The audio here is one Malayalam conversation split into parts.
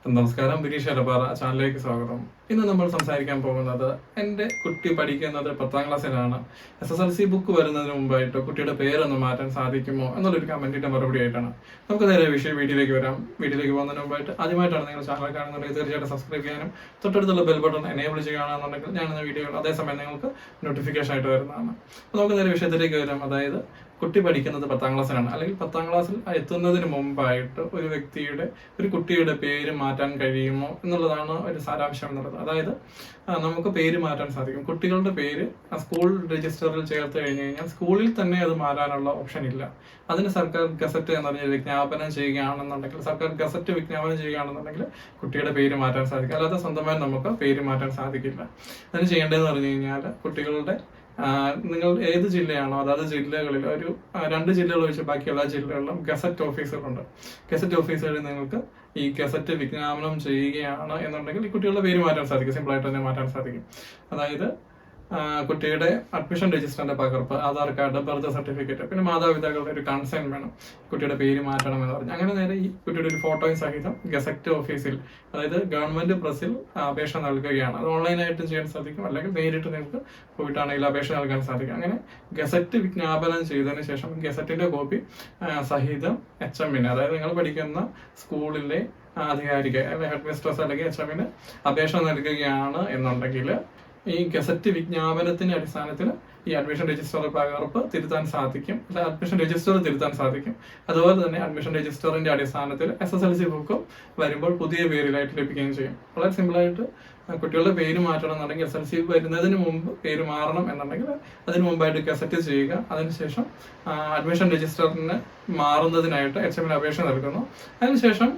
നമസ്കാരം, ബിനീഷ് എടപ്പാറ ചാനലിലേക്ക് സ്വാഗതം. ഇന്ന് നമ്മൾ സംസാരിക്കാൻ പോകുന്നത് എൻ്റെ കുട്ടി പഠിക്കുന്നത് 10ാം ക്ലാസ്സിലാണ്. SSLC ബുക്ക് വരുന്നതിന് മുമ്പായിട്ട് കുട്ടിയുടെ പേരൊന്ന് മാറ്റാൻ സാധിക്കുമോ എന്നുള്ളൊരു കമന്റിന്റെ മറുപടി ആയിട്ടാണ്. നമുക്ക് നേരെ വീഡിയോയിലേക്ക് വരാം. വീഡിയോയിലേക്ക് പോകുന്നതിന് മുമ്പായിട്ട് ആദ്യമായിട്ടാണ് നിങ്ങൾ ചാനൽ കാണുന്നുണ്ടെങ്കിൽ തീർച്ചയായിട്ടും സബ്സ്ക്രൈബ് ചെയ്യാനും തൊട്ടടുത്തുള്ള ബെൽ ബട്ടൺ എനേബിൾ ചെയ്യുകയാണെന്നുണ്ടെങ്കിൽ ഞാനെന്ന വീഡിയോകൾ അതേസമയം നിങ്ങൾക്ക് നോട്ടിഫിക്കേഷൻ ആയിട്ട് വരുന്നതാണ്. അപ്പോൾ നമുക്ക് നേരെ വിഷയത്തിലേക്ക് വരാം. അതായത് കുട്ടി പഠിക്കുന്നത് 10ാം ക്ലാസ്സിലാണ്, അല്ലെങ്കിൽ 10ാം ക്ലാസ്സിൽ എത്തുന്നതിന് മുമ്പായിട്ട് ഒരു കുട്ടിയുടെ പേര് മാറ്റാൻ കഴിയുമോ എന്നുള്ളതാണ് ഒരു സാരാംശം എന്നുള്ളത്. അതായത് നമുക്ക് പേര് മാറ്റാൻ സാധിക്കും. കുട്ടികളുടെ പേര് സ്കൂൾ രജിസ്റ്ററിൽ ചേർത്ത് കഴിഞ്ഞു കഴിഞ്ഞാൽ സ്കൂളിൽ തന്നെ അത് മാറാനുള്ള ഓപ്ഷൻ ഇല്ല. അതിന് സർക്കാർ ഗസറ്റ് എന്ന് പറഞ്ഞ വിജ്ഞാപനം ചെയ്യുകയാണെന്നുണ്ടെങ്കിൽ കുട്ടിയുടെ പേര് മാറ്റാൻ സാധിക്കും. അല്ലാതെ സ്വന്തമായി നമുക്ക് പേര് മാറ്റാൻ സാധിക്കില്ല. അതിന് ചെയ്യേണ്ടതെന്ന് പറഞ്ഞു കഴിഞ്ഞാൽ കുട്ടികളുടെ നിങ്ങൾ ഏത് ജില്ലയാണോ അതായത് ജില്ലകളിൽ ഒരു 2 ജില്ലകൾ ഒഴിച്ച് ബാക്കി എല്ലാ ജില്ലകളിലും ഗസറ്റ് ഓഫീസറുണ്ട്. ഗസറ്റ് ഓഫീസറിൽ നിങ്ങൾക്ക് ഈ ഗസറ്റ് വിജ്ഞാപനം ചെയ്യുകയാണ് എന്നുണ്ടെങ്കിൽ ഈ കുട്ടികളുടെ പേര് മാറ്റാൻ സാധിക്കും. സിമ്പിളായിട്ട് തന്നെ മാറ്റാൻ സാധിക്കും. അതായത് കുട്ടിയുടെ അഡ്മിഷൻ രജിസ്റ്ററിന്റെ പകർപ്പ്, ആധാർ കാർഡ്, ബർത്ത് സർട്ടിഫിക്കറ്റ്, പിന്നെ മാതാപിതാക്കളുടെ ഒരു കൺസേൺ വേണം കുട്ടിയുടെ പേര് മാറ്റണം എന്ന് പറഞ്ഞു. അങ്ങനെ നേരെ ഈ കുട്ടിയുടെ ഒരു ഫോട്ടോയും സഹിതം ഗസറ്റ് ഓഫീസിൽ, അതായത് ഗവൺമെന്റ് പ്രസിൽ അപേക്ഷ നൽകുകയാണ്. അത് ഓൺലൈനായിട്ട് ചെയ്യാൻ സാധിക്കും, അല്ലെങ്കിൽ നേരിട്ട് നിങ്ങൾക്ക് പോയിട്ടാണെങ്കിൽ അപേക്ഷ നൽകാൻ സാധിക്കും. അങ്ങനെ ഗസറ്റ് വിജ്ഞാപനം ചെയ്തതിനു ശേഷം ഗസറ്റിന്റെ കോപ്പി സഹിതം HM, അതായത് നിങ്ങൾ പഠിക്കുന്ന സ്കൂളിലെ അധികാരിക്ക്, ഹെഡ് മിസ്ട്രസ് അല്ലെങ്കിൽ HM അപേക്ഷ നൽകുകയാണ് എന്നുണ്ടെങ്കിൽ ഈ ഗസറ്റ് വിജ്ഞാപനത്തിന്റെ അടിസ്ഥാനത്തിൽ ഈ അഡ്മിഷൻ രജിസ്റ്റർ പകർപ്പ് തിരുത്താൻ സാധിക്കും, അല്ല അഡ്മിഷൻ രജിസ്റ്റർ തിരുത്താൻ സാധിക്കും. അതുപോലെ തന്നെ അഡ്മിഷൻ രജിസ്റ്ററിന്റെ അടിസ്ഥാനത്തിൽ SSLC ബുക്കും വരുമ്പോൾ പുതിയ പേരിലായിട്ട് ലഭിക്കുകയും ചെയ്യും. വളരെ സിമ്പിളായിട്ട് കുട്ടികളുടെ പേര് മാറ്റണം എന്നുണ്ടെങ്കിൽ SSLC വരുന്നതിന് മുമ്പ് പേര് മാറണം എന്നുണ്ടെങ്കിൽ അതിന് മുമ്പായിട്ട് ഗസറ്റ് ചെയ്യുക. അതിനുശേഷം അഡ്മിഷൻ രജിസ്റ്ററിന് മാറുന്നതിനായിട്ട് HM അപേക്ഷ നൽകുന്നു. അതിനുശേഷം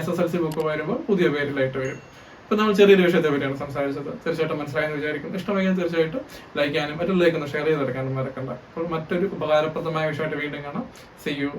SSLC ബുക്ക് വരുമ്പോൾ പുതിയ പേരിലായിട്ട് വരും. ഇപ്പൊ നമ്മൾ ചെറിയൊരു വിഷയത്തെ പറ്റിയാണ് സംസാരിച്ചത്. തീർച്ചയായിട്ടും മനസ്സിലായെന്ന് വിചാരിക്കും. ഇഷ്ടമെങ്കിൽ തീർച്ചയായിട്ടും ലൈക്ക് ചെയ്യാനും മറ്റുള്ളവർക്ക് ഒന്ന് ഷെയർ ചെയ്തെടുക്കാനും മറക്കണ്ട. അപ്പോൾ മറ്റൊരു ഉപകാരപ്രദമായ വിഷയമായിട്ട് വീണ്ടും കാണാം. See you.